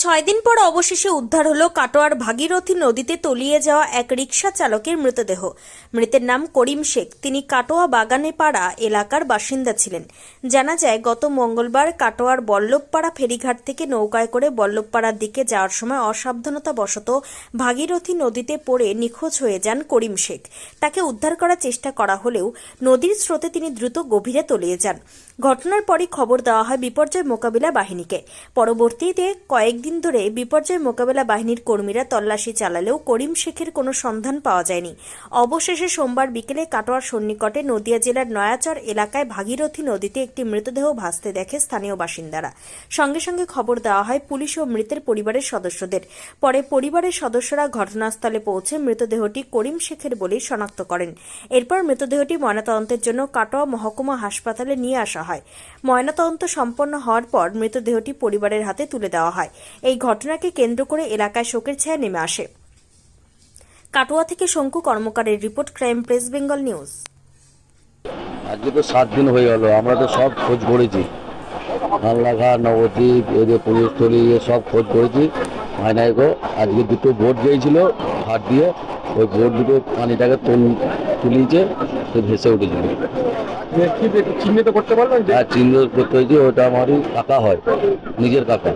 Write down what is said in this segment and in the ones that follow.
6 দিন পর অবশেষে উদ্ধার হলো কাটোয়ার ভাগীরথী নদীতে তলিয়ে যাওয়া এক রিকশা চালকের মৃতদেহ। মৃতের নাম করিম শেখ। তিনি কাটোয়া বাগানেপাড়া এলাকার বাসিন্দা ছিলেন। জানা যায়, গত মঙ্গলবার কাটোয়ার বল্লভপাড়া ফেরিঘাট থেকে নৌকায় করে বল্লভপাড়ার দিকে যাওয়ার সময় অসাবধানতাবশত ভাগীরথী নদীতে পড়ে নিখোঁজ হয়ে যান করিম শেখ। তাকে উদ্ধার করার চেষ্টা করা হলেও নদীর স্রোতে তিনি দ্রুত গভীরে তলিয়ে যান। ঘটনার পরই খবর দেওয়া হয় বিপর্যয় মোকাবিলা বাহিনীকে। পরবর্তীতে কয়েকদিন ধরে বিপর্যয় মোকাবিলা বাহিনীর কর্মীরা তল্লাশি চালালেও করিম শেখের কোনো সন্ধান পাওয়া যায়নি। অবশেষে সোমবার বিকেলে কাটোয়ার সন্নিকটে নদিয়া জেলার নয়াচর এলাকায় ভাগীরথী নদীতে একটি মৃতদেহ ভাসতে দেখে স্থানীয় বাসিন্দারা। সঙ্গে সঙ্গে খবর দেওয়া হয় পুলিশ ও মৃতের পরিবারের সদস্যদের। পরে পরিবারের সদস্যরা ঘটনাস্থলে পৌঁছে মৃতদেহটি করিম শেখের বলে শনাক্ত করেন। এরপর মৃতদেহটি ময়নাতদন্তের জন্য কাটোয়া মহকুমা হাসপাতালে নিয়ে আসা হয়। ময়নাতদন্ত সম্পন্ন হওয়ার পর মৃতদেহটি পরিবারের হাতে তুলে দেওয়া হয়। এই ঘটনাকে কেন্দ্র করে এলাকায় শোকের ছায়া নেমে আসে। কাটোয়া থেকে শঙ্কু কর্মকারের report, crime press Bengal news. আজকে তো 7 দিন হয়ে গেল, আমরা তো সব খোঁজ করেছি, হালনাঘাট, নবদ্বীপ, এদের পুলিশস্থলী সব খোঁজ করেছি। মাইনাইগো আজকে দুটো বোট গিয়েছিল ঘাট দিয়ে, ওই বোট দুটো পানিটাকে তুলিয়েছে, তো ভেসে উঠেছিল। চিহ্নিত করতে পারবেন? হ্যাঁ, চিহ্নিত করতে হয়েছে। ওটা আমারই কাকা হয়, নিজের কাকা।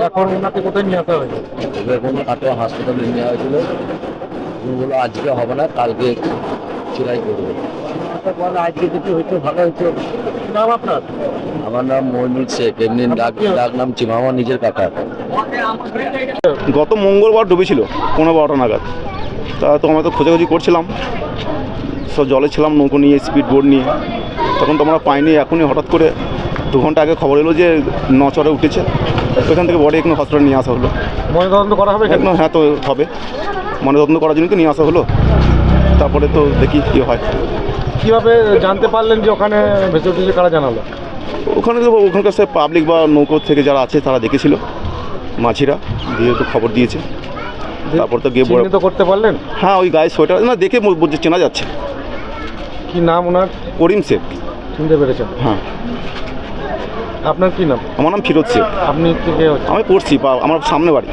এখন ওনাকে কোথায় নিয়ে আসা হয়েছে? এখন কাটোয়া হাসপাতালে নেওয়া হয়েছিল। বললো আজকে হবে না, কালকে চিরাই করবো। আজকে কিছু হয়তো ভালো হয়েছে। নাম আপনার? আমার নাম মইনুল শেখ, এমনি ডাক নাম চিমা, আমার নিজের কাকা। গত মঙ্গলবার ডুবেছিল 11:15 নাগাদ। তা তো আমরা তো খোঁজাখুঁজি করছিলাম, সব জলে ছিলাম নৌকো নিয়ে, স্পিড বোট নিয়ে। তখন তো আমরা পাইনি। এখনই হঠাৎ করে 2 ঘন্টা আগে খবর এলো যে নচরে উঠেছে। ওইখান থেকে বডি এখানে হসপিটালে নিয়ে আসা হলো। ময়নাতদন্ত করা হবে? হ্যাঁ, তো হবে। ময়নাতদন্ত করার জন্য তো নিয়ে আসা হলো। তারপরে তো দেখি কী হয়। কিভাবে জানতে পারলেন যে ওখানে ভেসে উঠেছে? কারা জানালো? ওখানকার সে পাবলিক বা নৌকো থেকে যারা আছে তারা দেখেছিল, মাঝিরা দিয়ে তো খবর দিয়েছে। তারপর তো গিয়ে চিহ্নিত করতে পারলেন? হ্যাঁ, ওই গায়ে সোয়েটার না দেখে চেনা যাচ্ছে। কি নাম ওনার? করিম শেখ। চিনতে পেরেছেন? হ্যাঁ। আপনার কি নাম? আমার নাম ফিরোজ শেখ। আপনি কে? আমি পড়ছি, আমার সামনে বাড়ি।